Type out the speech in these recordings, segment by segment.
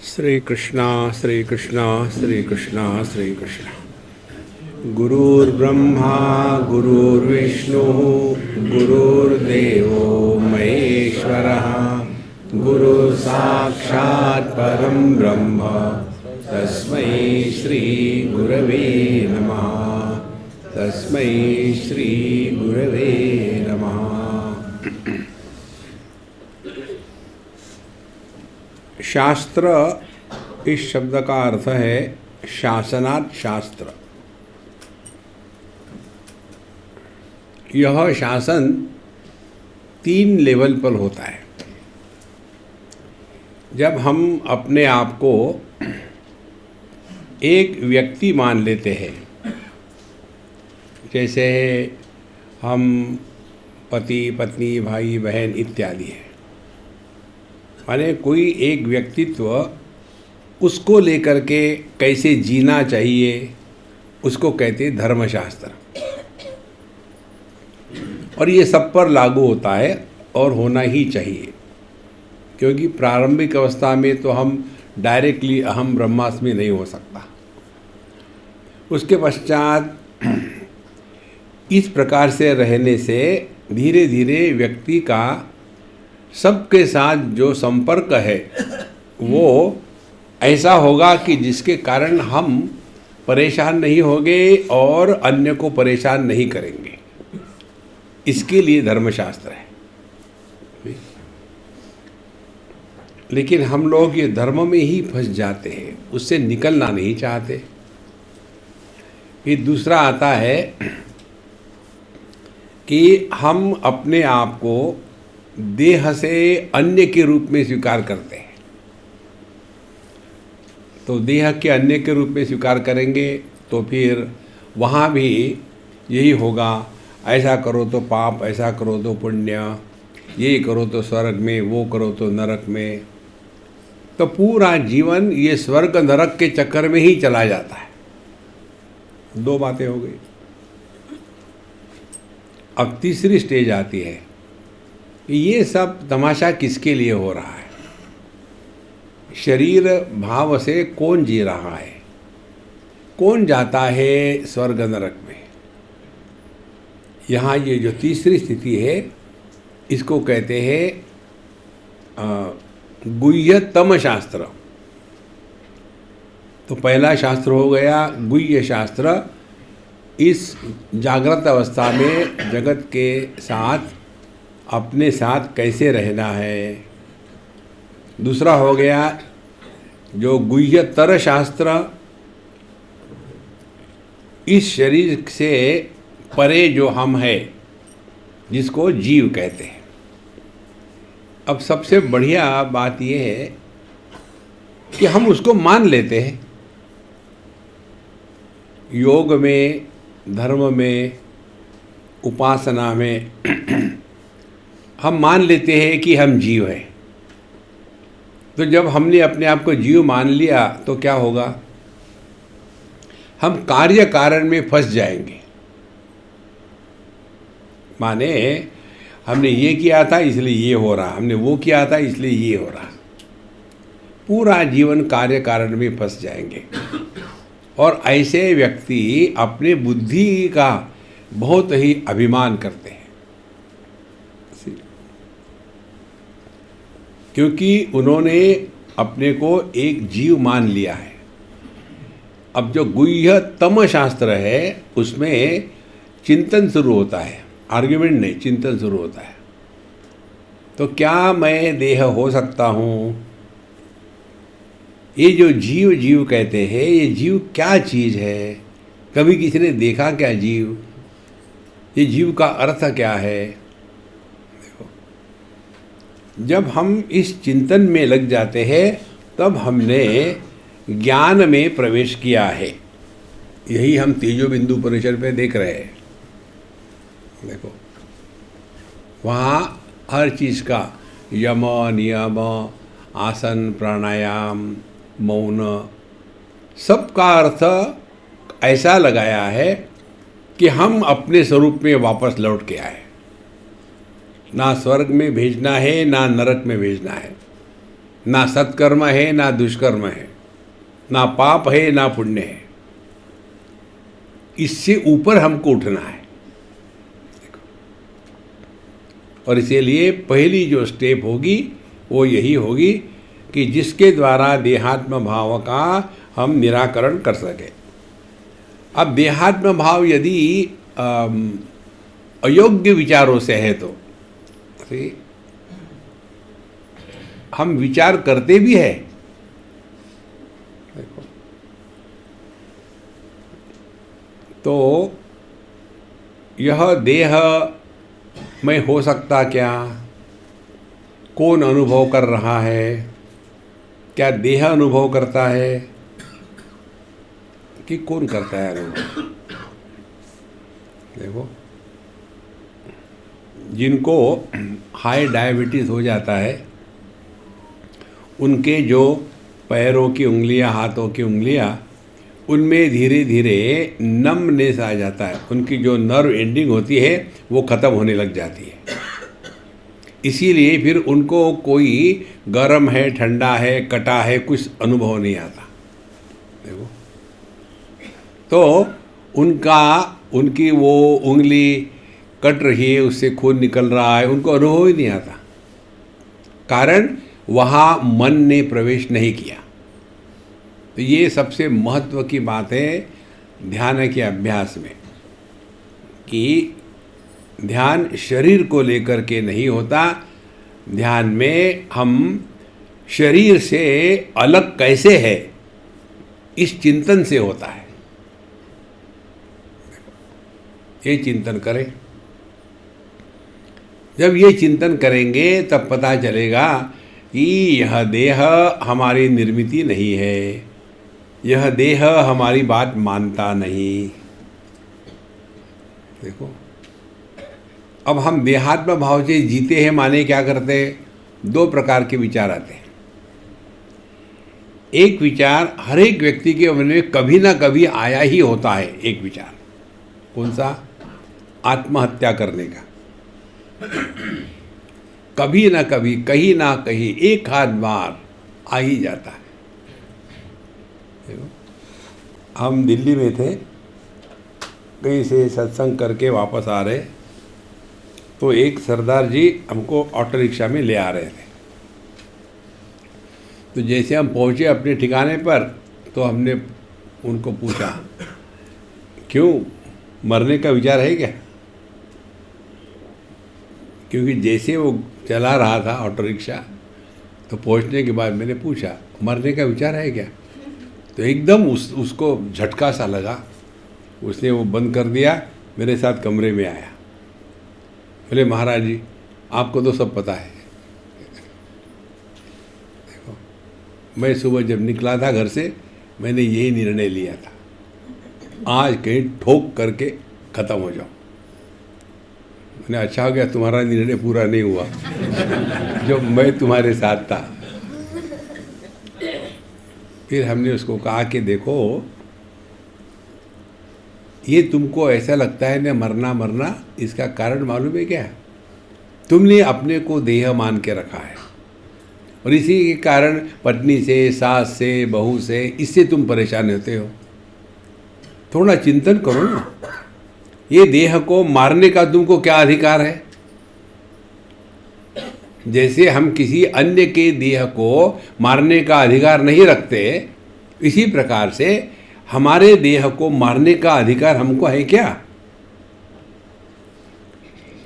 श्री कृष्णा श्री कृष्णा श्री कृष्णा श्री कृष्णा। गुरुर्ब्रह्मा गुरुर्विष्णु गुरुर्देवो महेश्वरः गुरु साक्षात् परं ब्रह्म तस्मै श्री गुरवे नमः। तस्मै श्री गुरवे नमः। शास्त्र इस शब्द का अर्थ है शासनात् शास्त्र। यह शासन 3 लेवल पर होता है। जब हम अपने आप को एक व्यक्ति मान लेते हैं, जैसे हम पति पत्नी भाई बहन इत्यादि है, माने कोई एक व्यक्तित्व, उसको लेकर के कैसे जीना चाहिए उसको कहते धर्मशास्त्र। और ये सब पर लागू होता है और होना ही चाहिए, क्योंकि प्रारंभिक अवस्था में तो हम डायरेक्टली अहम ब्रह्मास्मि नहीं हो सकता। उसके पश्चात इस प्रकार से रहने से धीरे धीरे व्यक्ति का सबके साथ जो संपर्क है वो ऐसा होगा कि जिसके कारण हम परेशान नहीं होंगे और अन्य को परेशान नहीं करेंगे। इसके लिए धर्मशास्त्र है। लेकिन हम लोग ये धर्म में ही फंस जाते हैं, उससे निकलना नहीं चाहते। फिर दूसरा आता है कि हम अपने आप को देह से अन्य के रूप में स्वीकार करते हैं। तो देह के अन्य के रूप में स्वीकार करेंगे तो फिर वहाँ भी यही होगा, ऐसा करो तो पाप, ऐसा करो तो पुण्य, ये करो तो स्वर्ग में, वो करो तो नरक में। तो पूरा जीवन ये स्वर्ग नरक के चक्कर में ही चला जाता है। 2 बातें हो गई। अब तीसरी स्टेज आती है, ये सब तमाशा किसके लिए हो रहा है? शरीर भाव से कौन जी रहा है? कौन जाता है स्वर्ग नरक में? यहाँ ये जो तीसरी स्थिति है इसको कहते हैं गुह्यतम शास्त्र। तो पहला शास्त्र हो गया गुह्य शास्त्र, इस जागृत अवस्था में जगत के साथ अपने साथ कैसे रहना है। दूसरा हो गया जो गुह्यतर शास्त्र, इस शरीर से परे जो हम है जिसको जीव कहते हैं। अब सबसे बढ़िया बात यह है कि हम उसको मान लेते हैं। योग में, धर्म में, उपासना में हम मान लेते हैं कि हम जीव हैं। तो जब हमने अपने आप को जीव मान लिया तो क्या होगा? हम कार्य कारण में फंस जाएंगे। माने हमने ये किया था इसलिए ये हो रहा, हमने वो किया था इसलिए ये हो रहा। पूरा जीवन कार्य कारण में फंस जाएंगे। और ऐसे व्यक्ति अपने बुद्धि का बहुत ही अभिमान करते हैं, क्योंकि उन्होंने अपने को एक जीव मान लिया है। अब जो गुह्यतम शास्त्र है उसमें चिंतन शुरू होता है, आर्ग्यूमेंट नहीं, चिंतन शुरू होता है। तो क्या मैं देह हो सकता हूँ? ये जो जीव जीव कहते हैं, ये जीव क्या चीज़ है? कभी किसी ने देखा क्या जीव? ये जीव का अर्थ क्या है? देखो, जब हम इस चिंतन में लग जाते हैं तब हमने ज्ञान में प्रवेश किया है। यही हम तेजो बिंदु परिसर पे देख रहे हैं। देखो, वहाँ हर चीज़ का यम, नियम, आसन, प्राणायाम, मौन, सबका अर्थ ऐसा लगाया है कि हम अपने स्वरूप में वापस लौट के आए। ना स्वर्ग में भेजना है, ना नरक में भेजना है। ना सत्कर्म है ना दुष्कर्म है, ना पाप है ना पुण्य है। इससे ऊपर हमको उठना है। और इसीलिए पहली जो स्टेप होगी वो यही होगी कि जिसके द्वारा देहात्म भाव का हम निराकरण कर सकें। अब देहात्म भाव यदि अयोग्य विचारों से है तो हम विचार करते भी है। देखो, तो यह देह में हो सकता क्या? कौन अनुभव कर रहा है? क्या देह अनुभव करता है कि कौन करता है अनुभव? देखो, जिनको हाई डायबिटीज़ हो जाता है उनके जो पैरों की उंगलियां, हाथों की उंगलियां, उनमें धीरे धीरे नमनेस आ जाता है। उनकी जो नर्व एंडिंग होती है वो ख़त्म होने लग जाती है। इसीलिए फिर उनको कोई गर्म है, ठंडा है, कटा है, कुछ अनुभव नहीं आता। देखो, तो उनकी वो उंगली कट रही है, उससे खून निकल रहा है, उनको अनुभव ही नहीं आता। कारण वहाँ मन ने प्रवेश नहीं किया। तो ये सबसे महत्व की बात है ध्यान के अभ्यास में, कि ध्यान शरीर को लेकर के नहीं होता। ध्यान में हम शरीर से अलग कैसे है इस चिंतन से होता है। ये चिंतन करें। जब ये चिंतन करेंगे तब पता चलेगा कि यह देह हमारी निर्मिति नहीं है, यह देह हमारी बात मानता नहीं। देखो, अब हम देहात्म भाव से जीते हैं माने क्या करते हैं? दो प्रकार के विचार आते हैं। एक विचार हर एक व्यक्ति के मन में कभी ना कभी आया ही होता है। एक विचार कौन सा? आत्महत्या करने का। कभी ना कभी, कहीं ना कहीं, एक आध बार आ ही जाता है। देखो, हम दिल्ली में थे, कहीं से सत्संग करके वापस आ रहे, तो एक सरदार जी हमको ऑटो रिक्शा में ले आ रहे थे। तो जैसे हम पहुँचे अपने ठिकाने पर, तो हमने उनको पूछा, क्यों, मरने का विचार है क्या? क्योंकि जैसे वो चला रहा था ऑटो रिक्शा, तो पहुंचने के बाद मैंने पूछा, मरने का विचार है क्या? तो एकदम उसको झटका सा लगा। उसने वो बंद कर दिया, मेरे साथ कमरे में आया। बोले, महाराज जी आपको तो सब पता है। देखो, मैं सुबह जब निकला था घर से, मैंने यही निर्णय लिया था, आज कहीं ठोक करके ख़त्म हो जाओ। मैंने, अच्छा हो गया तुम्हारा निर्णय पूरा नहीं हुआ जो मैं तुम्हारे साथ था। फिर हमने उसको कहा कि देखो, ये तुमको ऐसा लगता है ना मरना, इसका कारण मालूम है क्या? तुमने अपने को देह मान के रखा है, और इसी के कारण पत्नी से, सास से, बहू से, इससे तुम परेशान होते हो। थोड़ा चिंतन करो ना, ये देह को मारने का तुमको क्या अधिकार है? जैसे हम किसी अन्य के देह को मारने का अधिकार नहीं रखते, इसी प्रकार से हमारे देह को मारने का अधिकार हमको है क्या?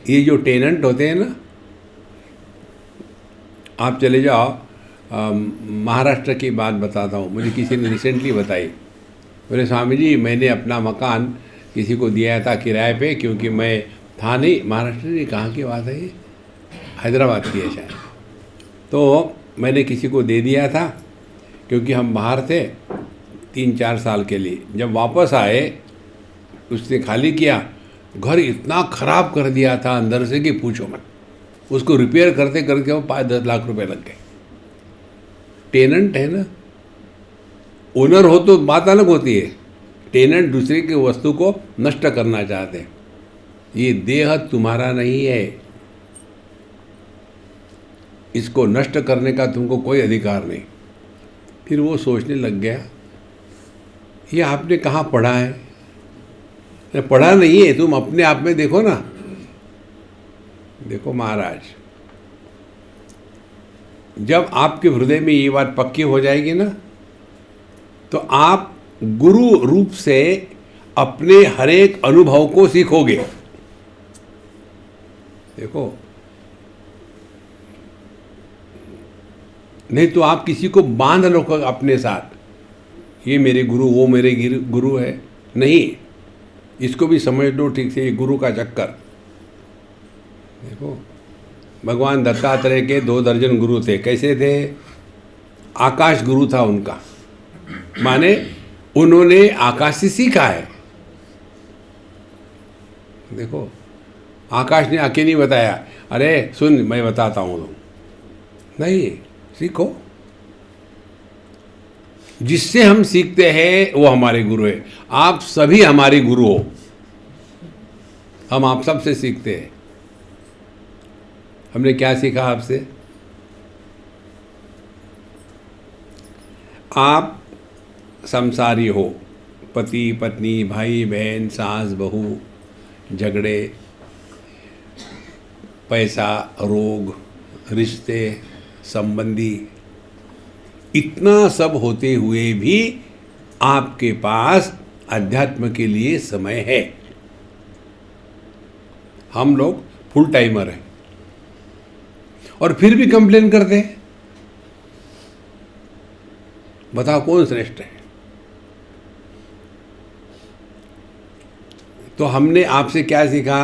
ये जो टेनेंट होते हैं ना, आप चले जाओ, महाराष्ट्र की बात बताता हूँ, मुझे किसी ने रिसेंटली बताई। बोले, स्वामी जी मैंने अपना मकान किसी को दिया था किराए पे, क्योंकि मैं था नहीं। महाराष्ट्र में कहाँ की बात है ये? हैदराबाद की है शायद। तो मैंने किसी को दे दिया था, क्योंकि हम बाहर थे 3-4 साल के लिए। जब वापस आए, उसने खाली किया, घर इतना ख़राब कर दिया था अंदर से कि पूछो मत। उसको रिपेयर करते करके वो 5-10 लाख रुपए लग गए। टेनेंट है ना, ओनर हो तो बात अलग होती है, टेनेंट दूसरे की वस्तु को नष्ट करना चाहते हैं। ये देह तुम्हारा नहीं है। इसको नष्ट करने का तुमको कोई अधिकार नहीं। फिर वो सोचने लग गया, ये आपने कहाँ पढ़ा है? पढ़ा नहीं है, तुम अपने आप में देखो ना। देखो महाराज, जब आपके हृदय में ये बात पक्की हो जाएगी ना, तो आप गुरु रूप से अपने हर एक अनुभव को सीखोगे। देखो, नहीं तो आप किसी को बांध लो अपने साथ, ये मेरे गुरु, वो मेरे गुरु है। नहीं, इसको भी समझ लो ठीक से, ये गुरु का चक्कर। देखो, भगवान दत्तात्रेय के 2 दर्जन गुरु थे। कैसे थे? आकाश गुरु था उनका, माने उन्होंने आकाश से सीखा है। देखो, आकाश ने आके नहीं बताया, अरे सुन मैं बताता हूँ तुम। नहीं, सीखो। जिससे हम सीखते हैं वो हमारे गुरु है। आप सभी हमारे गुरु हो, हम आप सब से सीखते हैं। हमने क्या सीखा आपसे? आप संसारी हो, पति पत्नी, भाई बहन, सास बहू, झगड़े, पैसा, रोग, रिश्ते, संबंधी, इतना सब होते हुए भी आपके पास अध्यात्म के लिए समय है। हम लोग फुल टाइमर हैं और फिर भी कंप्लेन करते हैं। बताओ कौन श्रेष्ठ है? तो हमने आपसे क्या सीखा?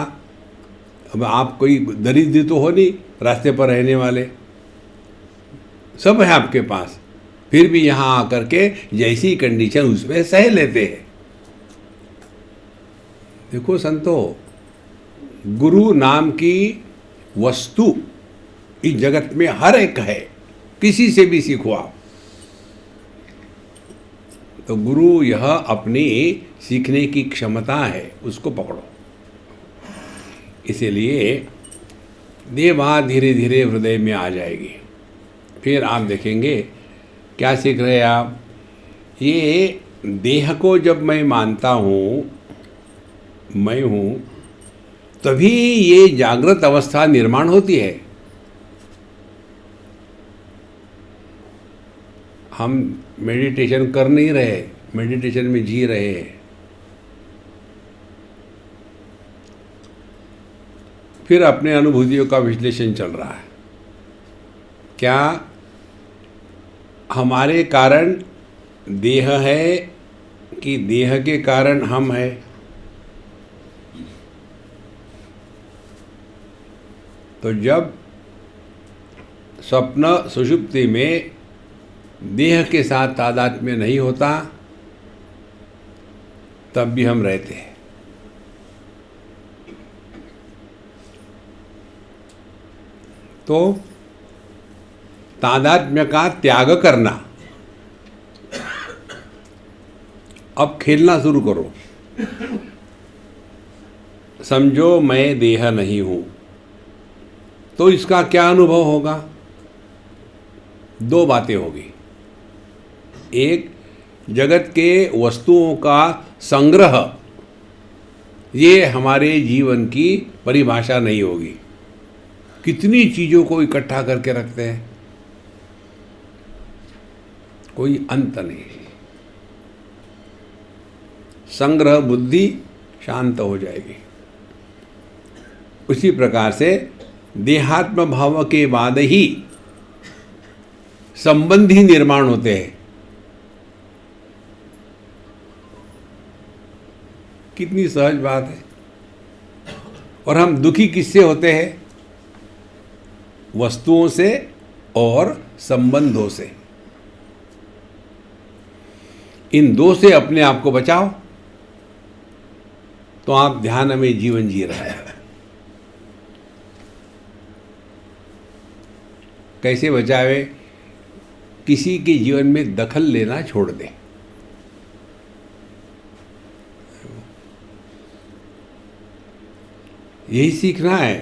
अब आप कोई दरिद्र तो हो नहीं, रास्ते पर रहने वाले सब है आपके पास, फिर भी यहां आकर के जैसी कंडीशन उसमें सह लेते हैं। देखो संतो, गुरु नाम की वस्तु इस जगत में हर एक है, किसी से भी सीखो आप। तो गुरु यह अपनी सीखने की क्षमता है, उसको पकड़ो। इसीलिए ये बात धीरे धीरे हृदय में आ जाएगी। फिर आप देखेंगे क्या सीख रहे हैं आप। ये देह को जब मैं मानता हूँ मैं हूँ, तभी ये जागृत अवस्था निर्माण होती है। हम मेडिटेशन कर नहीं रहे, मेडिटेशन में जी रहे हैं। फिर अपने अनुभूतियों का विश्लेषण चल रहा है। क्या हमारे कारण देह है कि देह के कारण हम है? तो जब स्वप्न सुषुप्ति में देह के साथ तादात्म्य नहीं होता, तब भी हम रहते हैं। तो तादात्म्य का त्याग करना। अब खेलना शुरू करो। समझो मैं देह नहीं हूं, तो इसका क्या अनुभव होगा? 2 बातें होगी। एक, जगत के वस्तुओं का संग्रह, ये हमारे जीवन की परिभाषा नहीं होगी। कितनी चीज़ों को इकट्ठा करके रखते हैं, कोई अंत नहीं। संग्रह बुद्धि शांत हो जाएगी। उसी प्रकार से देहात्म भाव के बाद ही संबंधी निर्माण होते हैं। कितनी सहज बात है। और हम दुखी किससे होते हैं? वस्तुओं से और संबंधों से। इन 2 से अपने आप को बचाओ, तो आप ध्यान में जीवन जी रहे हैं। कैसे बचावे? किसी के जीवन में दखल लेना छोड़ दें। यही सीखना है।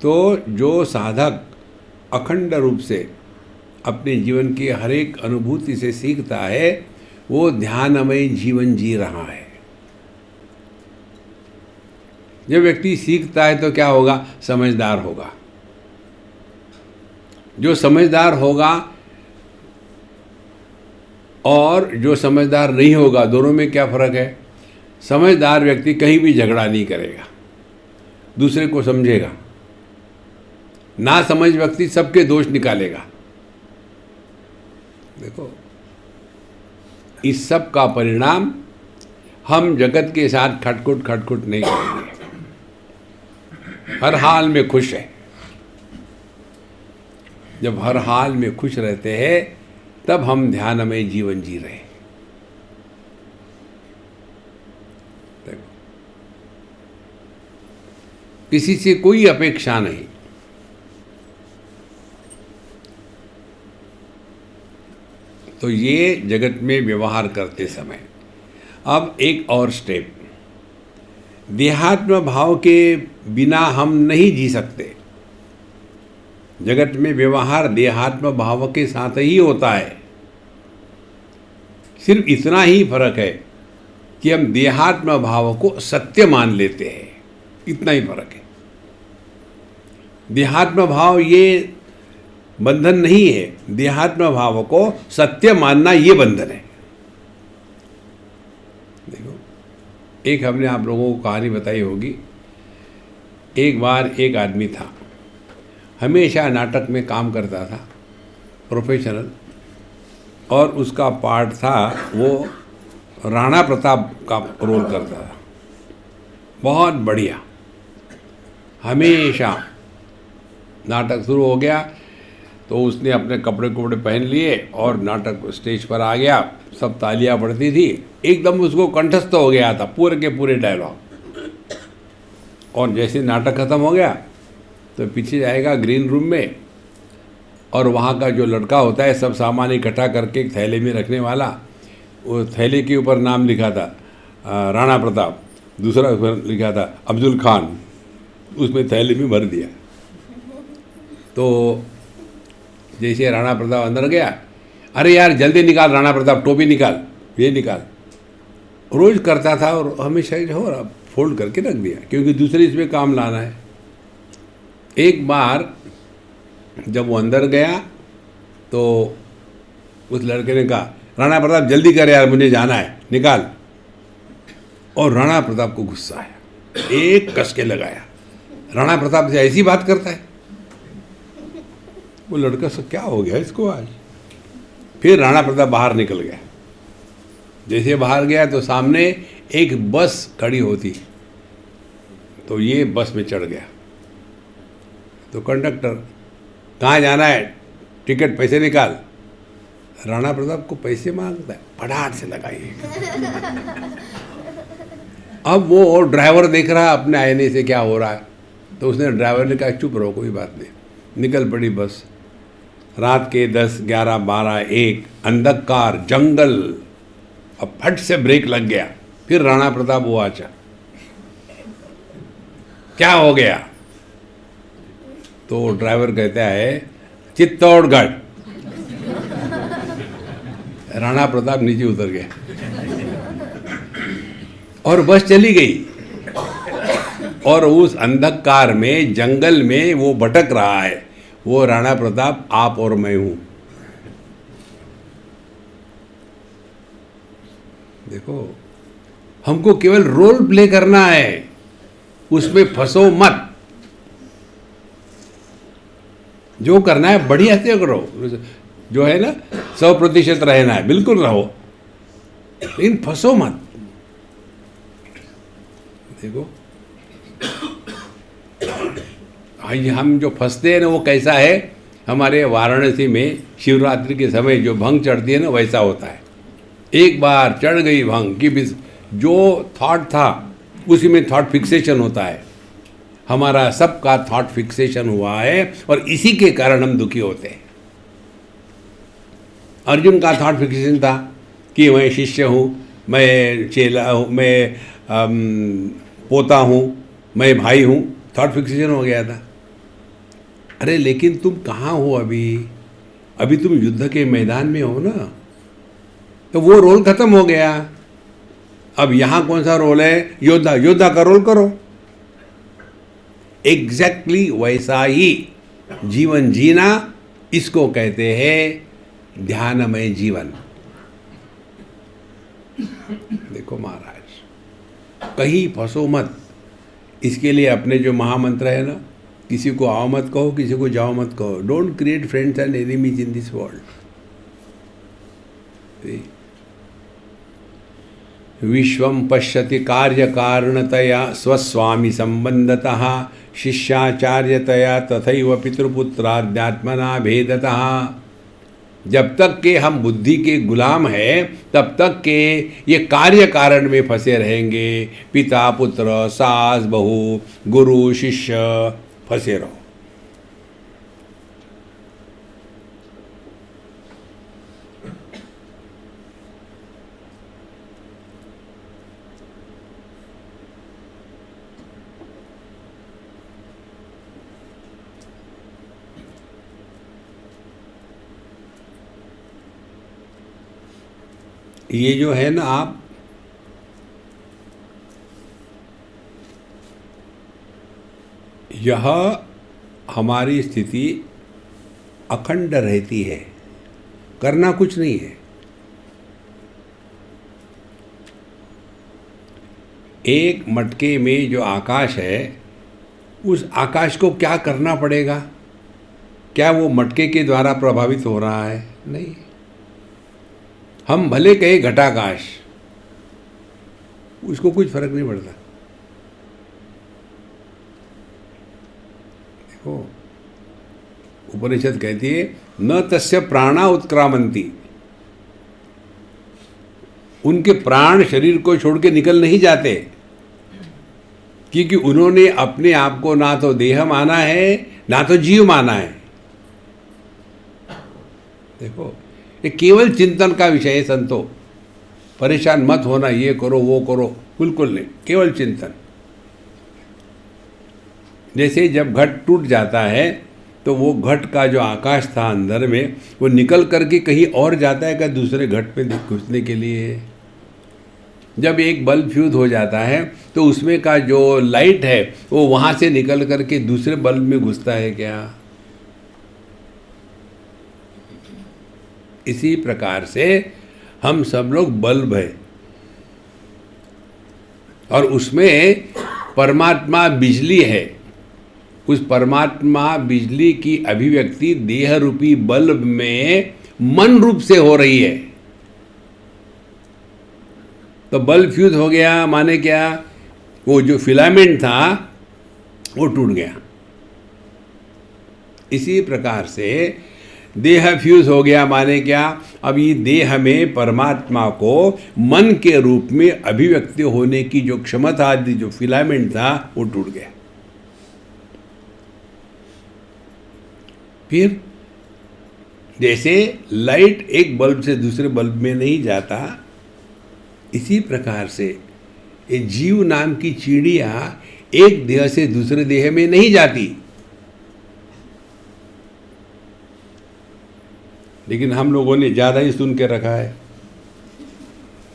तो जो साधक अखंड रूप से अपने जीवन की हर एक अनुभूति से सीखता है, वो ध्यानमय जीवन जी रहा है। जब व्यक्ति सीखता है तो क्या होगा? समझदार होगा। जो समझदार होगा और जो समझदार नहीं होगा, दोनों में क्या फ़र्क है? समझदार व्यक्ति कहीं भी झगड़ा नहीं करेगा, दूसरे को समझेगा। ना समझ व्यक्ति सबके दोष निकालेगा। देखो, इस सब का परिणाम हम जगत के साथ खटखुट खटखुट नहीं करेंगे। हर हाल में खुश है। जब हर हाल में खुश रहते हैं, तब हम ध्यानमय जीवन जी रहे हैं। देखो, किसी से कोई अपेक्षा नहीं। तो ये जगत में व्यवहार करते समय अब एक और स्टेप, देहात्म भाव के बिना हम नहीं जी सकते। जगत में व्यवहार देहात्म भाव के साथ ही होता है। सिर्फ इतना ही फर्क है कि हम देहात्म भाव को सत्य मान लेते हैं, इतना ही फर्क है। देहात्म भाव ये बंधन नहीं है, देहात्म भाव को सत्य मानना ये बंधन है। देखो, एक हमने आप लोगों को कहानी बताई होगी। एक बार एक आदमी था, हमेशा नाटक में काम करता था, प्रोफेशनल, और उसका पार्ट था वो राणा प्रताप का रोल करता था। बहुत बढ़िया। हमेशा नाटक शुरू हो गया तो उसने अपने कपड़े पहन लिए और नाटक स्टेज पर आ गया। सब तालियां पड़ती थी। एकदम उसको कंठस्थ हो गया था पूरे के पूरे डायलॉग। और जैसे नाटक खत्म हो गया तो पीछे जाएगा ग्रीन रूम में, और वहाँ का जो लड़का होता है सब सामान इकट्ठा करके एक थैले में रखने वाला, वो थैले के ऊपर नाम लिखा था राणा प्रताप, दूसरा ऊपर लिखा था अब्दुल खान, उसमें थैले में भर दिया। तो जैसे राणा प्रताप अंदर गया, अरे यार जल्दी निकाल राणा प्रताप, टोपी निकाल, ये निकाल। रोज करता था और हमेशा हो रहा, फोल्ड करके रख दिया क्योंकि दूसरे इसमें काम लाना है। एक बार जब वो अंदर गया तो उस लड़के ने कहा, राणा प्रताप जल्दी कर यार, मुझे जाना है, निकाल। और राणा प्रताप को गुस्सा आया, एक कस के लगाया। राणा प्रताप से ऐसी बात करता है? वो लड़का से क्या हो गया इसको आज? फिर राणा प्रताप बाहर निकल गया। जैसे बाहर गया तो सामने एक बस खड़ी होती, तो ये बस में चढ़ गया। तो कंडक्टर, कहाँ जाना है, टिकट पैसे निकाल। राणा प्रताप को पैसे मांगता है, फटाक से लगाइए। अब वो ड्राइवर देख रहा है अपने आईने से क्या हो रहा है, तो उसने ड्राइवर ने कहा चुप रहो, कोई बात नहीं। निकल पड़ी बस। रात के 10, 11, 12, 1, अंधकार, जंगल। अब फट से ब्रेक लग गया। फिर राणा प्रताप वो आचा, क्या हो गया? तो ड्राइवर कहता है चित्तौड़गढ़। राणा प्रताप नीचे उतर गया और बस चली गई। और उस अंधकार में, जंगल में वो भटक रहा है। वो राणा प्रताप आप और मैं हूं। देखो, हमको केवल रोल प्ले करना है, उसमें फंसो मत। जो करना है बढ़िया से करो, जो है ना 100% रहना है, बिल्कुल रहो, लेकिन फंसो मत। देखो, आज हम जो फंसते हैं ना, वो कैसा है? हमारे वाराणसी में शिवरात्रि के समय जो भंग चढ़ती है ना, वैसा होता है। एक बार चढ़ गई भंग की, जो थॉट था उसी में थॉट फिक्सेशन होता है। हमारा सबका थॉट फिक्सेशन हुआ है और इसी के कारण हम दुखी होते हैं। अर्जुन का थॉट फिक्सेशन था कि मैं शिष्य हूँ, मैं चेला हूँ, मैं पोता हूँ, मैं भाई हूँ। थॉट फिक्सेशन हो गया था। अरे लेकिन तुम कहाँ हो अभी? अभी तुम युद्ध के मैदान में हो ना, तो वो रोल खत्म हो गया। अब यहाँ कौन सा रोल है? योद्धा। योद्धा का रोल करो। एग्जैक्टली वैसा ही जीवन जीना, इसको कहते हैं ध्यानमय जीवन। देखो महाराज, कहीं फंसो मत। इसके लिए अपने जो महामंत्र है ना, किसी को आओ मत कहो, किसी को जाओ मत कहो। Don't create friends and enemies in this world. विश्वं पश्यति कार्य कारणतया स्वस्वामी संबंधतः शिष्याचार्यतया तथैव पितृपुत्राध्यात्मना भेदतः। जब तक के हम बुद्धि के गुलाम हैं, तब तक के ये कार्य कारण में फंसे रहेंगे। पिता पुत्र, सास बहू, गुरु शिष्य, फंसे रहो। ये जो है ना, आप यह हमारी स्थिति अखंड रहती है, करना कुछ नहीं है। एक मटके में जो आकाश है, उस आकाश को क्या करना पड़ेगा? क्या वो मटके के द्वारा प्रभावित हो रहा है? नहीं। हम भले कहे घटाकाश, उसको कुछ फर्क नहीं पड़ता। देखो, उपनिषद कहती है न तस्य प्राणा उत्क्रामंती। उनके प्राण शरीर को छोड़ के निकल नहीं जाते, क्योंकि उन्होंने अपने आप को ना तो देह माना है, ना तो जीव माना है। देखो, ये केवल चिंतन का विषय है संतो। परेशान मत होना, ये करो वो करो, बिल्कुल नहीं, केवल चिंतन। जैसे जब घट टूट जाता है, तो वो घट का जो आकाश था अंदर में, वो निकल करके कहीं और जाता है क्या? दूसरे घट पे घुसने के लिए। जब एक बल्ब फ्यूज हो जाता है, तो उसमें का जो लाइट है वो वहाँ से निकल करके दूसरे बल्ब में घुसता है क्या? इसी प्रकार से हम सब लोग बल्ब है, और उसमें परमात्मा बिजली है। उस परमात्मा बिजली की अभिव्यक्ति देह रूपी बल्ब में मन रूप से हो रही है। तो बल्ब फ्यूज हो गया माने क्या? वो जो फिलामेंट था वो टूट गया। इसी प्रकार से देह फ्यूज हो गया माने क्या? अब ये देह में परमात्मा को मन के रूप में अभिव्यक्ति होने की जो क्षमता आदि, जो फिलामेंट था, वो टूट गया। फिर जैसे लाइट एक बल्ब से दूसरे बल्ब में नहीं जाता, इसी प्रकार से ये जीव नाम की चिड़िया एक देह से दूसरे देह में नहीं जाती। लेकिन हम लोगों ने ज़्यादा ही सुन के रखा है।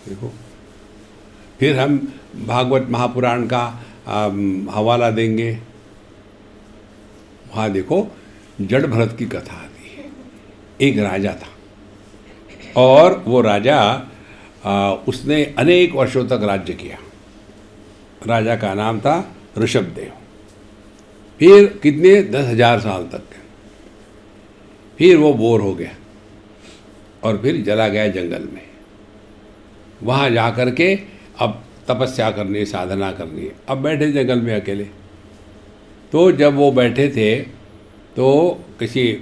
देखो, फिर हम भागवत महापुराण का हवाला देंगे। वहाँ देखो, जड़ भरत की कथा आती है। एक राजा था, और वो राजा उसने अनेक वर्षों तक राज्य किया। राजा का नाम था ऋषभदेव। फिर कितने 10,000 साल तक। फिर वो बोर हो गया और फिर चला गया जंगल में। वहाँ जा कर के अब तपस्या करनी, साधना करनी। अब बैठे जंगल में अकेले। तो जब वो बैठे थे, तो किसी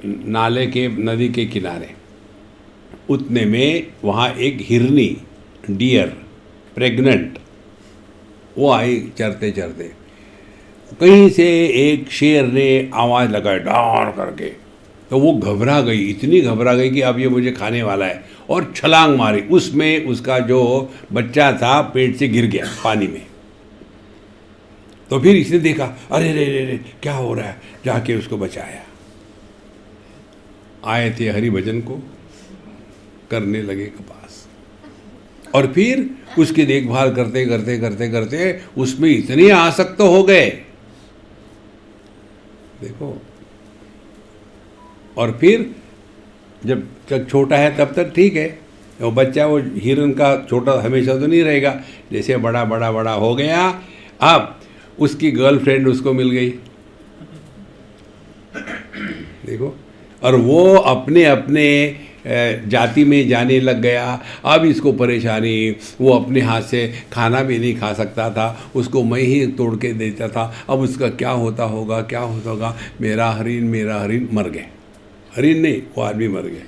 नाले के, नदी के किनारे, उतने में वहाँ एक हिरनी, डियर, प्रेग्नेंट, वो आई चरते चरते। कहीं से एक शेर ने आवाज़ लगाई डार करके, तो वो घबरा गई, इतनी घबरा गई कि अब ये मुझे खाने वाला है, और छलांग मारी। उसमें उसका जो बच्चा था पेट से गिर गया पानी में। तो फिर इसने देखा, अरे रे रे रे क्या हो रहा है, जाके उसको बचाया। आए थे हरि भजन को करने लगे कपास, और फिर उसकी देखभाल करते करते करते करते उसमें इतने आसक्त हो गए, देखो। और फिर जब तक छोटा है तब तक ठीक है, वो बच्चा वो हिरन का छोटा हमेशा तो नहीं रहेगा, जैसे बड़ा बड़ा बड़ा हो गया, अब उसकी गर्लफ्रेंड उसको मिल गई, देखो। और वो अपने अपने जाति में जाने लग गया। अब इसको परेशानी, वो अपने हाथ से खाना भी नहीं खा सकता था, उसको मैं ही तोड़ के देता था। अब उसका क्या होता होगा, क्या होता होगा, मेरा हरिन मर गए। हरिन नहीं, वो आदमी मर गए।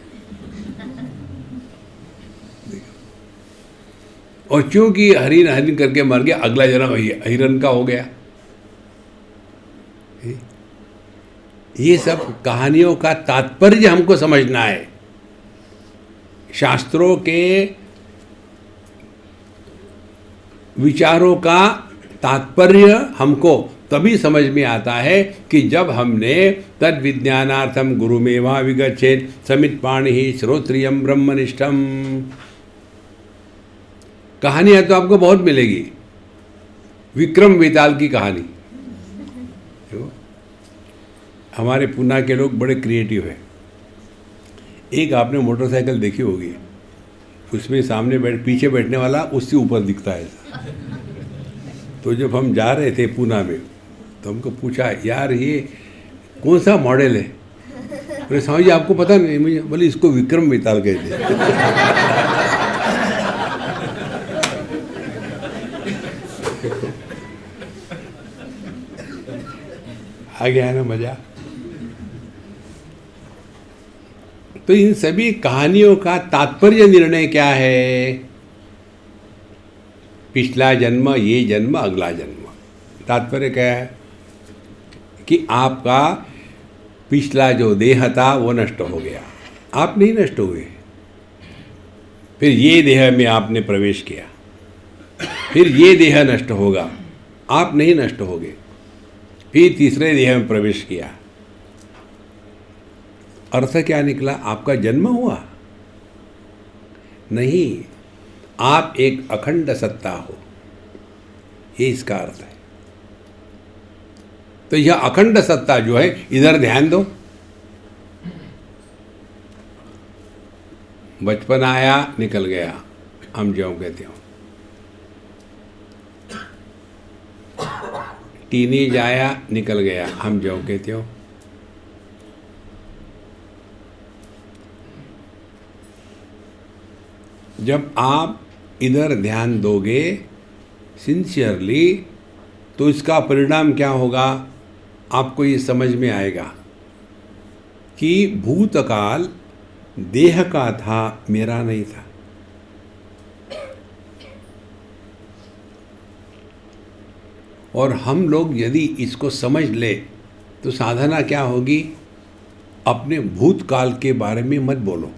और क्योंकि हरिन हरिन करके मर गया, अगला जन्म हिरन का हो गया। ये सब कहानियों का तात्पर्य हमको समझना है। शास्त्रों के विचारों का तात्पर्य हमको तभी समझ में आता है कि जब हमने तद विज्ञानार्थम गुरुमेवा विगच्छेत् समित पाणिः श्रोत्रियम ब्रह्मनिष्ठम। कहानियां तो आपको बहुत मिलेगी। विक्रम वेताल की कहानी, हमारे पुणे के लोग बड़े क्रिएटिव हैं। एक आपने मोटरसाइकिल देखी होगी, उसमें सामने पीछे बैठने वाला उससे ऊपर दिखता है। तो जब हम जा रहे थे पुणे में, तो हमको पूछा, यार ये कौन सा मॉडल है? बोले स्वामी जी आपको पता नहीं? मुझे बोले इसको विक्रम वेताल कहते हैं। आ गया है ना मजा? तो इन सभी कहानियों का तात्पर्य निर्णय क्या है? पिछला जन्म, ये जन्म, अगला जन्म। तात्पर्य क्या है कि आपका पिछला जो देह था वो नष्ट हो गया, आप नहीं नष्ट हुए। फिर ये देह में आपने प्रवेश किया, फिर ये देह नष्ट होगा, आप नहीं नष्ट होगे। फिर तीसरे देह में प्रवेश किया, अर्थ क्या निकला? आपका जन्म हुआ नहीं, आप एक अखंड सत्ता हो, ये इसका अर्थ है। तो यह अखंड सत्ता जो है, इधर ध्यान दो। बचपन आया, निकल गया, हम जो कहते हो। टीनेज आया, निकल गया, हम जो कहते हो। जब आप इधर ध्यान दोगे सिंसियरली, तो इसका परिणाम क्या होगा? आपको ये समझ में आएगा कि भूतकाल देह का था, मेरा नहीं था। और हम लोग यदि इसको समझ ले तो साधना क्या होगी? अपने भूतकाल के बारे में मत बोलो।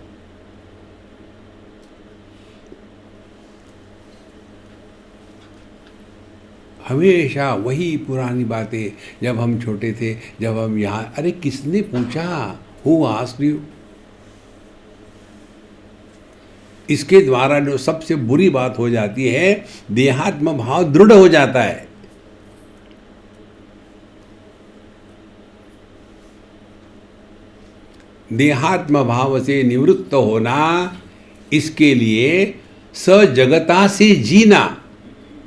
हमेशा वही पुरानी बातें, जब हम छोटे थे, जब हम यहाँ। अरे किसने पूछा? Who asked you? इसके द्वारा जो सबसे बुरी बात हो जाती है, देहात्म भाव दृढ़ हो जाता है। देहात्म भाव से निवृत्त होना, इसके लिए सजगता से जीना,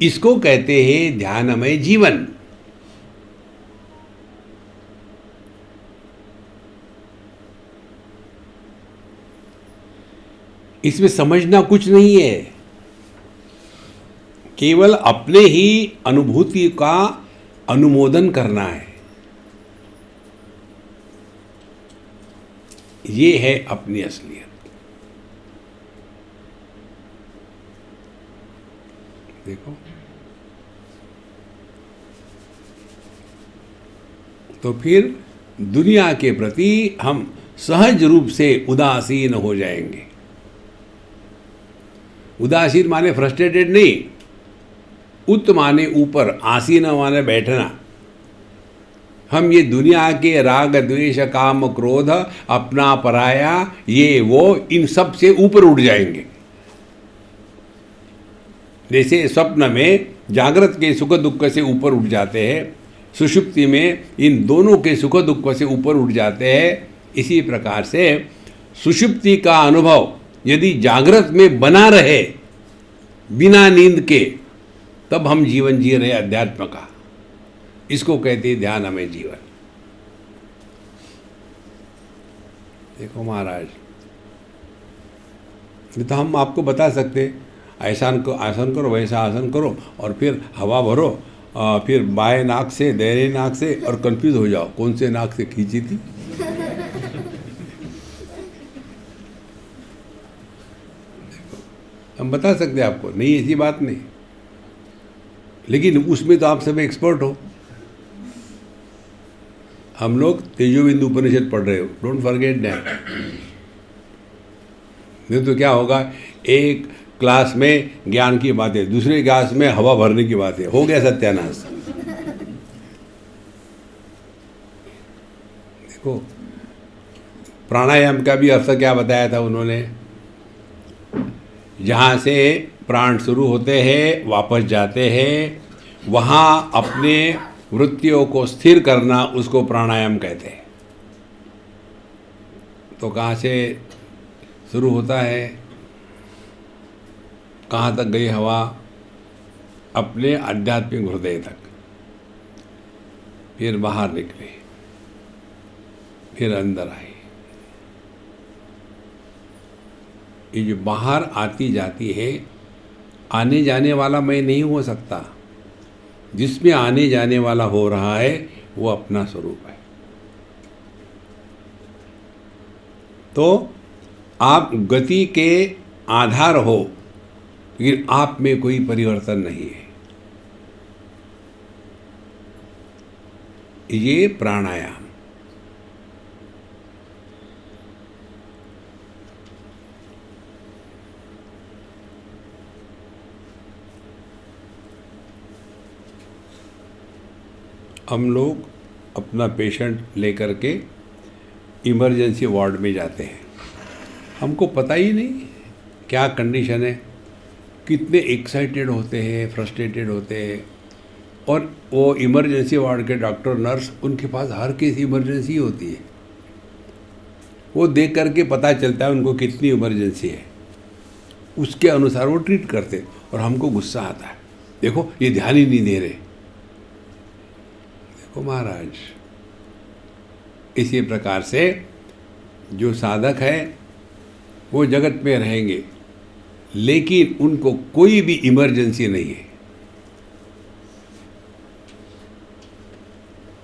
इसको कहते हैं ध्यानमय जीवन। इसमें समझना कुछ नहीं है, केवल अपने ही अनुभूति का अनुमोदन करना है। ये है अपनी असलियत। देखो, तो फिर दुनिया के प्रति हम सहज रूप से उदासीन हो जाएंगे। उदासीन माने फ्रस्ट्रेटेड नहीं, उत माने ऊपर, आसीन माने बैठना। हम ये दुनिया के राग द्वेष काम क्रोध अपना पराया ये वो इन सब से ऊपर उठ जाएंगे। जैसे स्वप्न में जागृत के सुख दुख से ऊपर उठ जाते हैं, सुषुप्ति में इन दोनों के सुख दुख से ऊपर उठ जाते हैं, इसी प्रकार से सुषुप्ति का अनुभव यदि जागृत में बना रहे बिना नींद के, तब हम जीवन जी रहे अध्यात्म का। इसको कहते हैं ध्यान में जीवन। देखो महाराज, तो हम आपको बता सकते ऐसा आसन करो, वैसा आसन करो, और फिर हवा भरो, फिर बाएं नाक से दाहिने नाक से, और कंफ्यूज हो जाओ कौन से नाक से खींची थी। हम बता सकते हैं आपको, नहीं ऐसी बात नहीं, लेकिन उसमें तो आप सब एक्सपर्ट हो। हम लोग तेजोबिंदु उपनिषद पढ़ रहे हो, डोंट फॉरगेट दैट। नहीं तो क्या होगा, एक क्लास में ज्ञान की बातें, दूसरे क्लास में हवा भरने की बातें, हो गया सत्यानाश। देखो प्राणायाम का भी अर्थ क्या बताया था उन्होंने, जहाँ से प्राण शुरू होते हैं वापस जाते हैं, वहाँ अपने वृत्तियों को स्थिर करना, उसको प्राणायाम कहते हैं। तो कहाँ से शुरू होता है, कहाँ तक गई हवा, अपने आध्यात्मिक हृदय तक, फिर बाहर निकले, फिर अंदर आई। ये जो बाहर आती जाती है, आने जाने वाला मैं नहीं हो सकता, जिसमें आने जाने वाला हो रहा है वो अपना स्वरूप है। तो आप गति के आधार हो, लेकिन आप में कोई परिवर्तन नहीं है। ये प्राणायाम। हम लोग अपना पेशेंट लेकर के इमरजेंसी वार्ड में जाते हैं, हमको पता ही नहीं क्या कंडीशन है, कितने एक्साइटेड होते हैं, फ्रस्ट्रेटेड होते हैं, और वो इमरजेंसी वार्ड के डॉक्टर नर्स, उनके पास हर केस इमरजेंसी होती है। वो देख करके पता चलता है उनको कितनी इमरजेंसी है, उसके अनुसार वो ट्रीट करते, और हमको गुस्सा आता है, देखो ये ध्यान ही नहीं दे रहे। देखो महाराज, इसी प्रकार से जो साधक है वो जगत में रहेंगे, लेकिन उनको कोई भी इमरजेंसी नहीं है।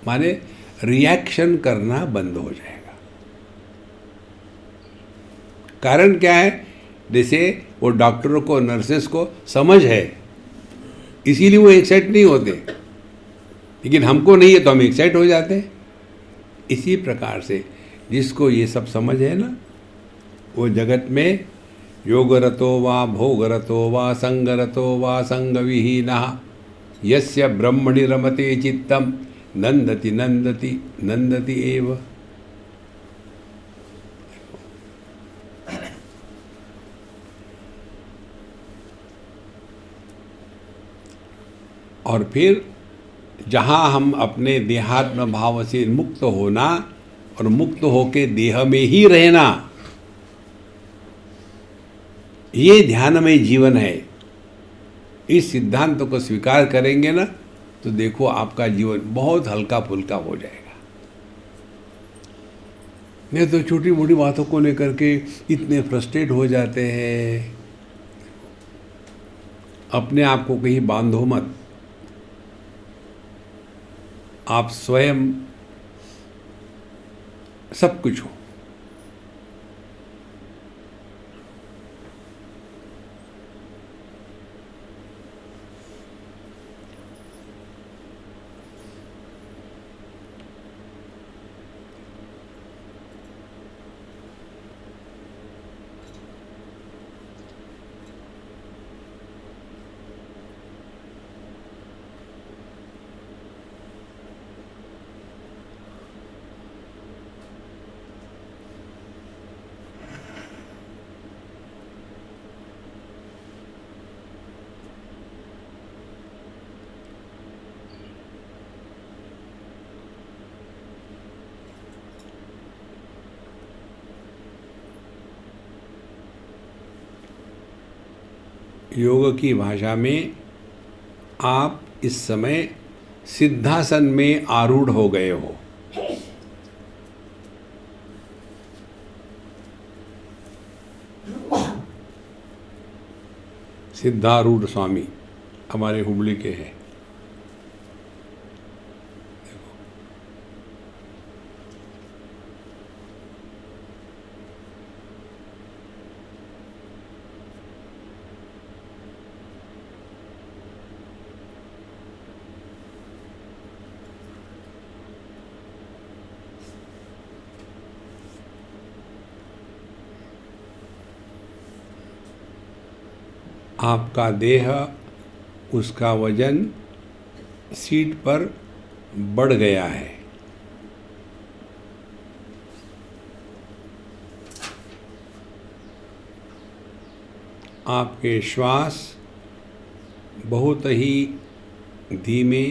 माने रिएक्शन करना बंद हो जाएगा। कारण क्या है, जैसे वो डॉक्टरों को, नर्सेस को समझ है, इसीलिए वो एक्साइट नहीं होते, लेकिन हमको नहीं है तो हम एक्साइट हो जाते हैं। इसी प्रकार से जिसको ये सब समझ है ना, वो जगत में योगरतो वा भोगरतो वा संगरतो वा संगविहीनः यस्य ब्रह्मणि रमते चित्तम नंदति नंदति नंदति एव। और फिर जहाँ हम अपने देहात्म भाव से मुक्त होना और मुक्त होके देह में ही रहना, ये ध्यान में जीवन है। इस सिद्धांत को स्वीकार करेंगे ना, तो देखो आपका जीवन बहुत हल्का फुल्का हो जाएगा। नहीं तो छोटी मोटी बातों को लेकर के इतने फ्रस्ट्रेट हो जाते हैं। अपने आप को कहीं बांधो मत, आप स्वयं सब कुछ हो। योग की भाषा में आप इस समय सिद्धासन में आरूढ़ हो गए हो। सिद्धारूढ़ स्वामी हमारे हुबली के हैं। आपका देह, उसका वजन सीट पर बढ़ गया है। आपके श्वास बहुत ही धीमे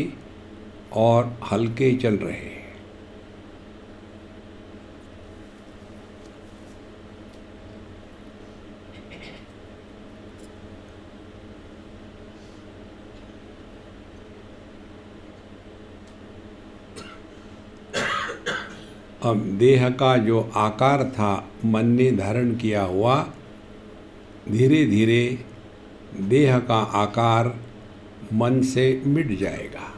और हल्के चल रहे हैं। अब देह का जो आकार था मन ने धारण किया हुआ, धीरे धीरे देह का आकार मन से मिट जाएगा।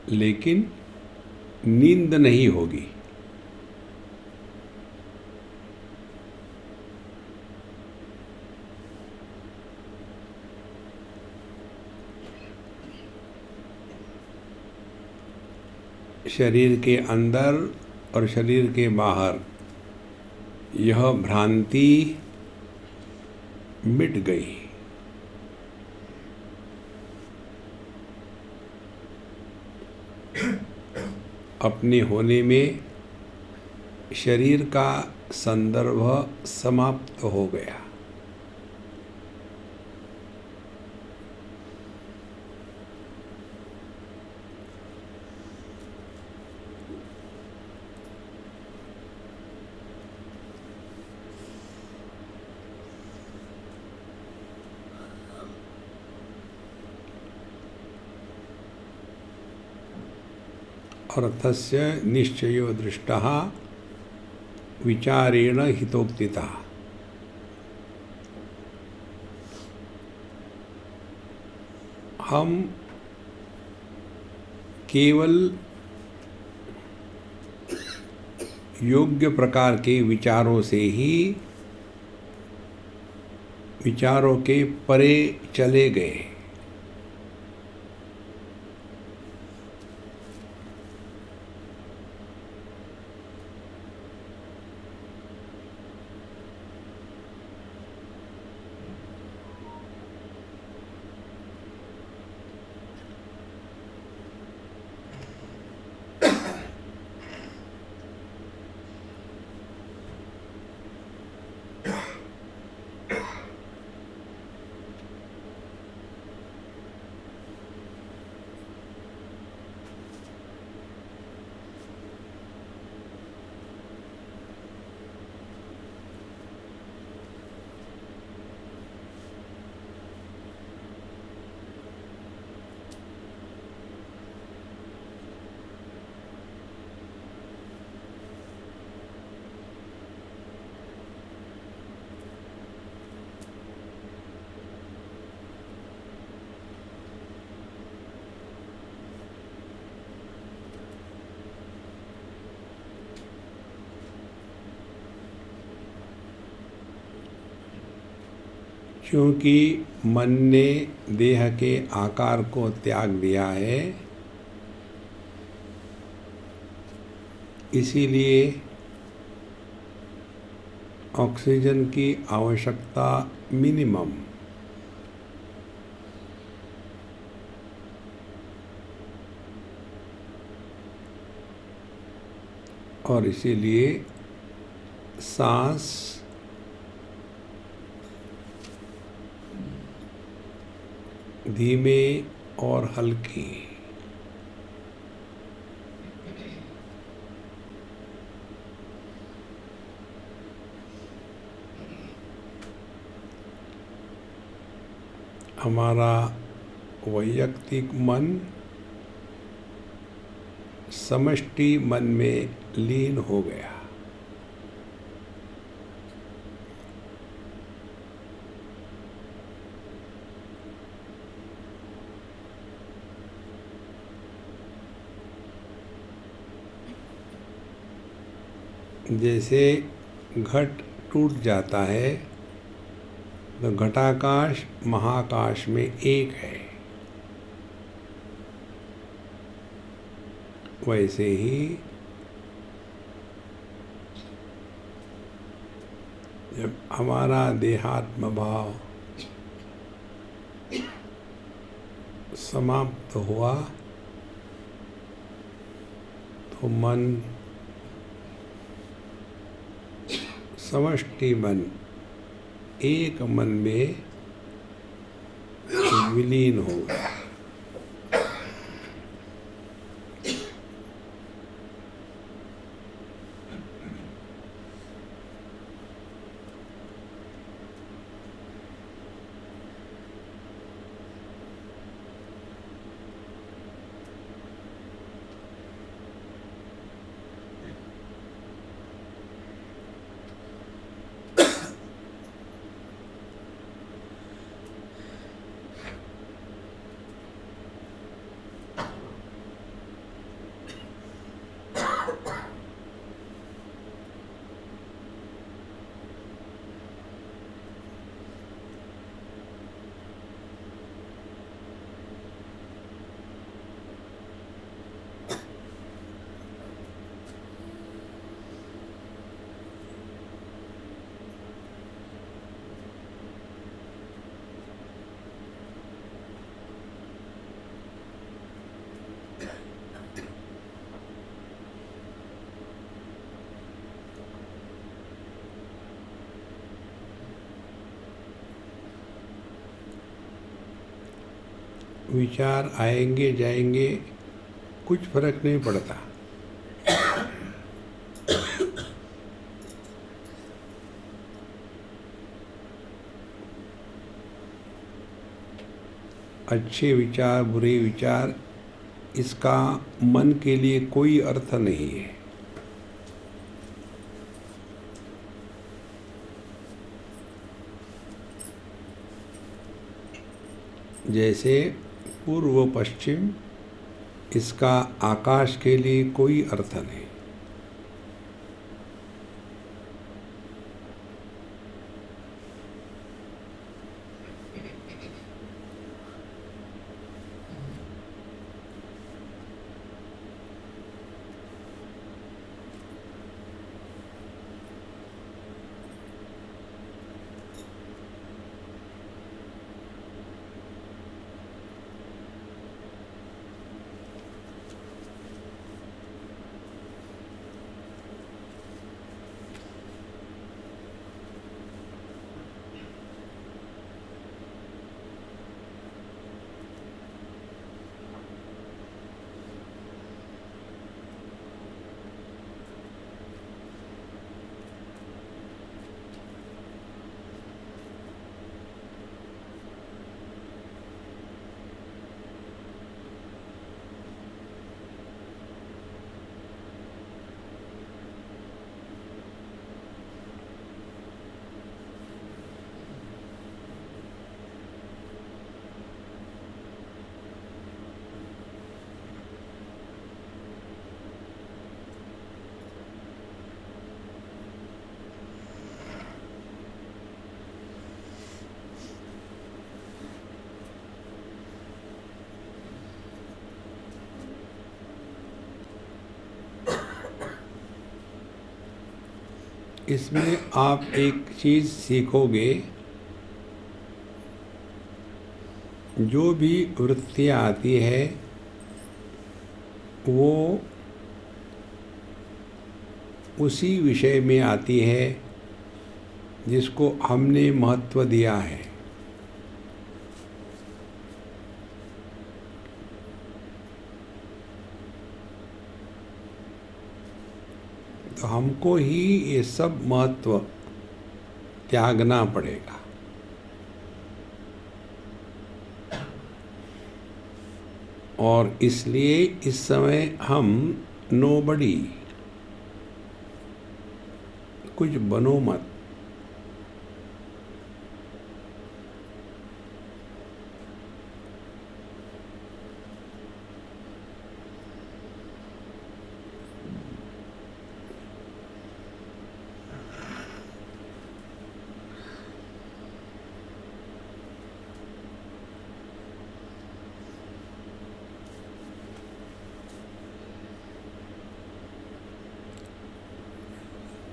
लेकिन नींद नहीं होगी। शरीर के अंदर और शरीर के बाहर यह भ्रांति मिट गई। अपने होने में शरीर का संदर्भ समाप्त हो गया। अर्थस्य निश्चयो दृष्टः विचारेण हितोक्तितः। हम केवल योग्य प्रकार के विचारों से ही विचारों के परे चले गए। क्योंकि मन ने देह के आकार को त्याग दिया है, इसीलिए ऑक्सीजन की आवश्यकता मिनिमम। और इसीलिए सांस धीमे और हल्की। हमारा वैयक्तिक मन समष्टि मन में लीन हो गया। जैसे घट टूट जाता है तो घटाकाश महाकाश में एक है, वैसे ही जब हमारा देहात्म भाव समाप्त हुआ तो मन समष्टि मन एक मन में विलीन हो गया। विचार आएंगे जाएंगे, कुछ फर्क नहीं पड़ता। अच्छे विचार बुरे विचार, इसका मन के लिए कोई अर्थ नहीं है। जैसे पूर्व पश्चिम, इसका आकाश के लिए कोई अर्थ नहीं। इसमें आप एक चीज़ सीखोगे, जो भी वृत्तियाँ आती है वो उसी विषय में आती है जिसको हमने महत्व दिया है। तो हमको ही ये सब महत्व त्यागना पड़ेगा। और इसलिए इस समय हम नोबडी, कुछ बनो मत।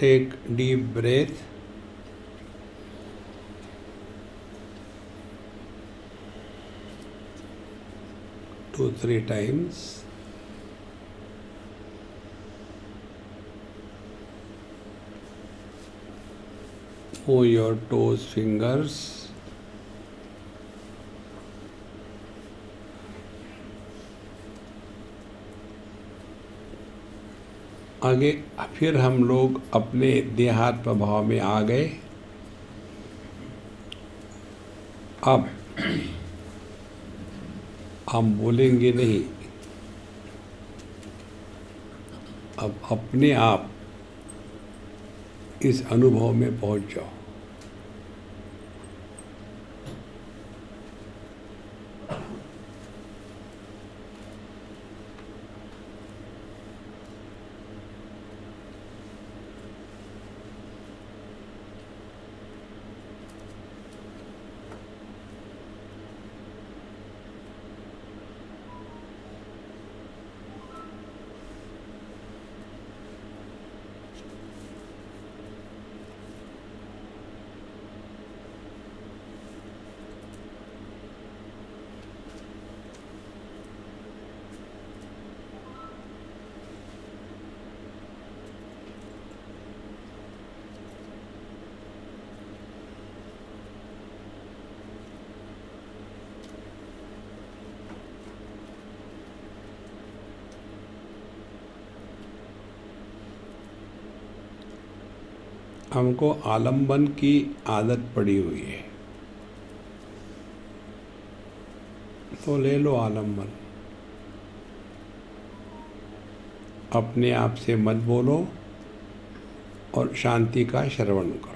Take deep breath. Two, three times. Move your toes, fingers. आगे फिर हम लोग अपने देहात प्रभाव में आ गए। अब हम बोलेंगे नहीं, अब अपने आप इस अनुभव में पहुंच जाओ। हमको आलंबन की आदत पड़ी हुई है, तो ले लो आलंबन। अपने आप से मत बोलो और शांति का श्रवण करो।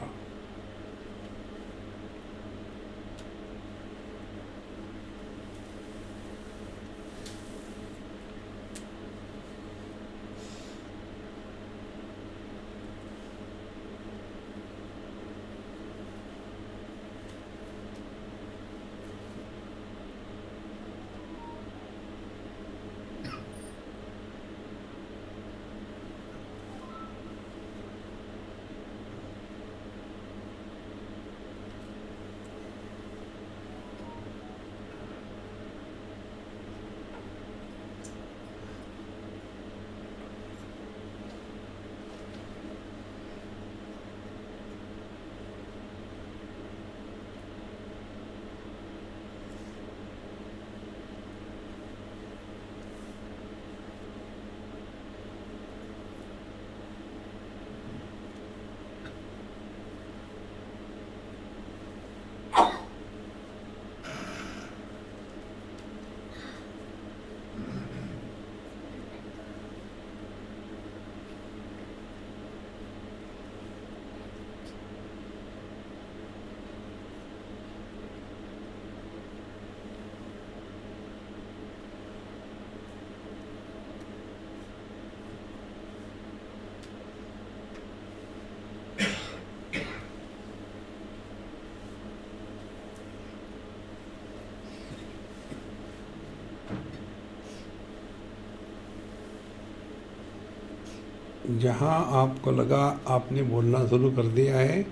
जहाँ आपको लगा आपने बोलना शुरू कर दिया है,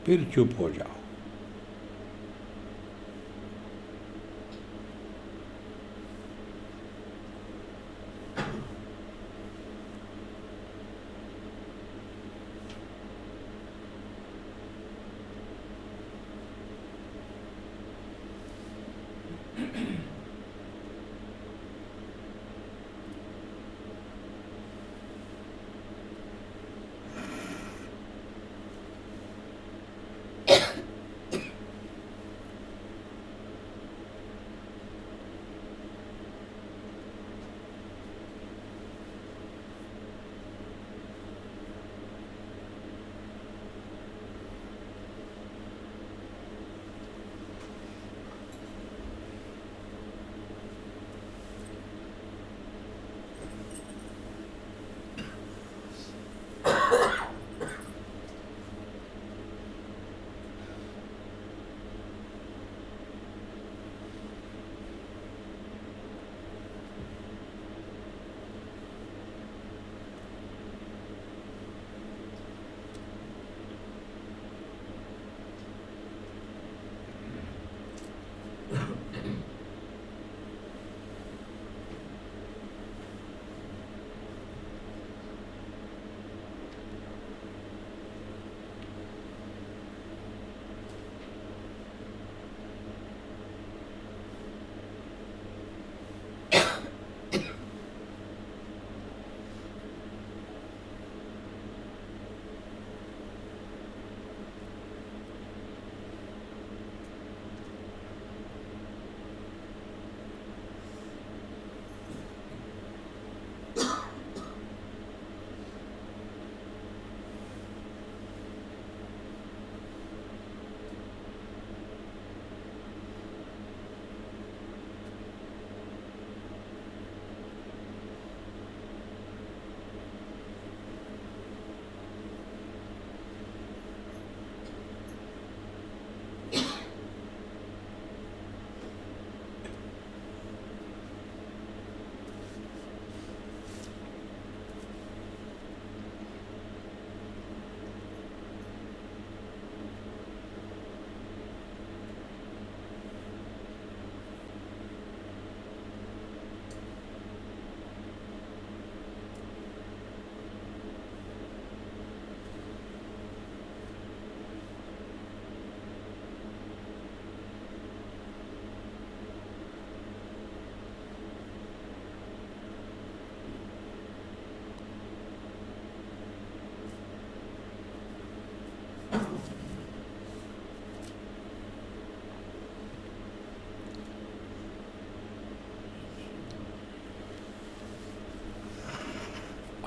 फिर चुप हो जाओ।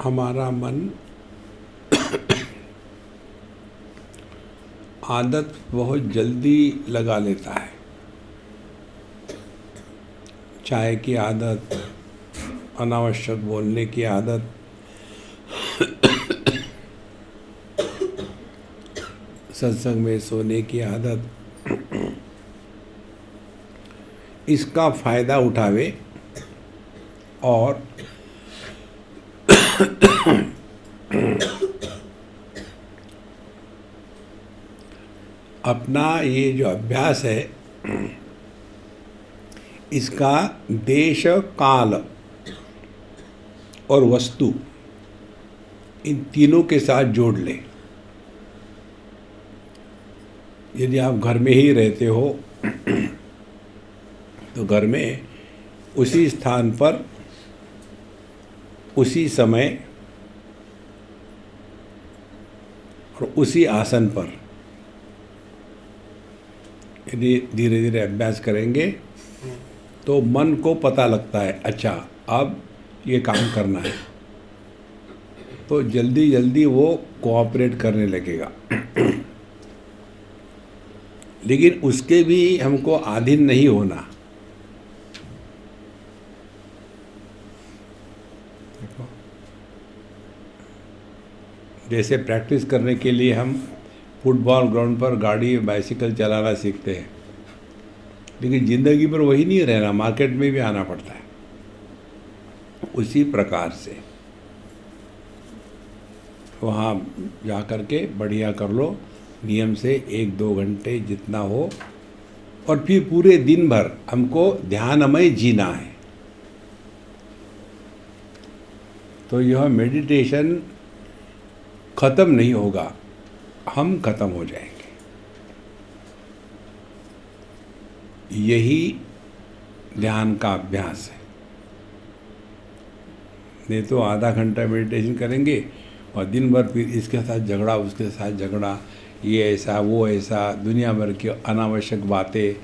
हमारा मन आदत बहुत जल्दी लगा लेता है। चाय की आदत, अनावश्यक बोलने की आदत, सत्संग में सोने की आदत, इसका फायदा उठावे और अपना ये जो अभ्यास है इसका देश, काल और वस्तु, इन तीनों के साथ जोड़ ले। यदि आप घर में ही रहते हो तो घर में उसी स्थान पर, उसी समय और उसी आसन पर यदि धीरे धीरे अभ्यास करेंगे तो मन को पता लगता है, अच्छा अब ये काम करना है, तो जल्दी जल्दी वो कोऑपरेट करने लगेगा। लेकिन उसके भी हमको अधीन नहीं होना। जैसे प्रैक्टिस करने के लिए हम फुटबॉल ग्राउंड पर गाड़ी, बाइसिकल चलाना सीखते हैं, लेकिन ज़िंदगी पर वही नहीं रहना, मार्केट में भी आना पड़ता है। उसी प्रकार से वहाँ जा कर के बढ़िया कर लो, नियम से 1-2 घंटे जितना हो, और फिर पूरे दिन भर हमको ध्यानमय जीना है। तो यह मेडिटेशन खत्म नहीं होगा, हम खत्म हो जाएंगे। यही ध्यान का अभ्यास है। नहीं तो आधा घंटा मेडिटेशन करेंगे और दिन भर फिर इसके साथ झगड़ा, उसके साथ झगड़ा, ये ऐसा वो ऐसा, दुनिया भर की अनावश्यक बातें,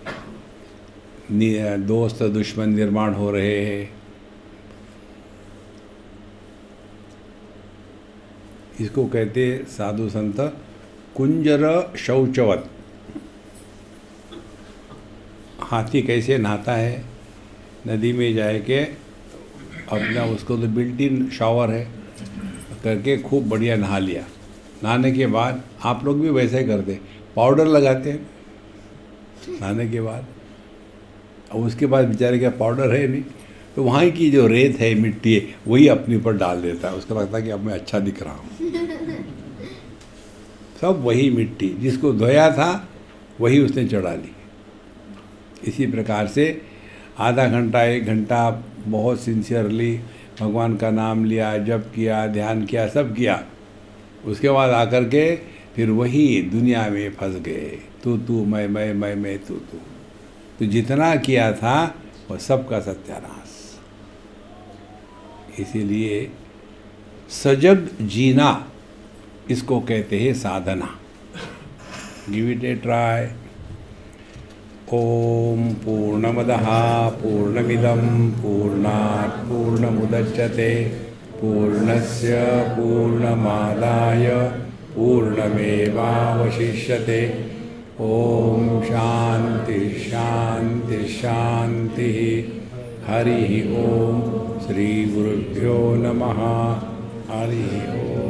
दोस्त दुश्मन निर्माण हो रहे हैं। इसको कहते साधु संत कुंजर शौचवत। हाथी कैसे नहाता है, नदी में जाए के अपना, उसको तो बिल्ट इन शावर है, करके खूब बढ़िया नहा लिया। नहाने के बाद आप लोग भी वैसा ही करते, पाउडर लगाते हैं नहाने के बाद, और उसके बाद बेचारे क्या पाउडर है नहीं, तो वहाँ की जो रेत है, मिट्टी है, वही अपने ऊपर डाल देता है। उसको लगता है कि अब मैं अच्छा दिख रहा हूँ। सब वही मिट्टी, जिसको धोया था वही उसने चढ़ा ली। इसी प्रकार से आधा घंटा 1 घंटा बहुत सिंसियरली भगवान का नाम लिया, जप किया, ध्यान किया, सब किया, उसके बाद आकर के फिर वही दुनिया में फंस गए, तू मैं तू। तो जितना किया था वह सबका सत्यानाश। इसीलिए सजग जीना, इसको कहते हैं साधना। Give it a try. ओम पूर्णमदः पूर्णमिदं पूर्णात् पूर्णमुदच्यते पूर्णस्य पूर्णमादाय पूर्णमेवावशिष्यते। ओम शांति शांति शांति। हरि ओम। श्री गुरुभ्यो नमः। हरि ओम।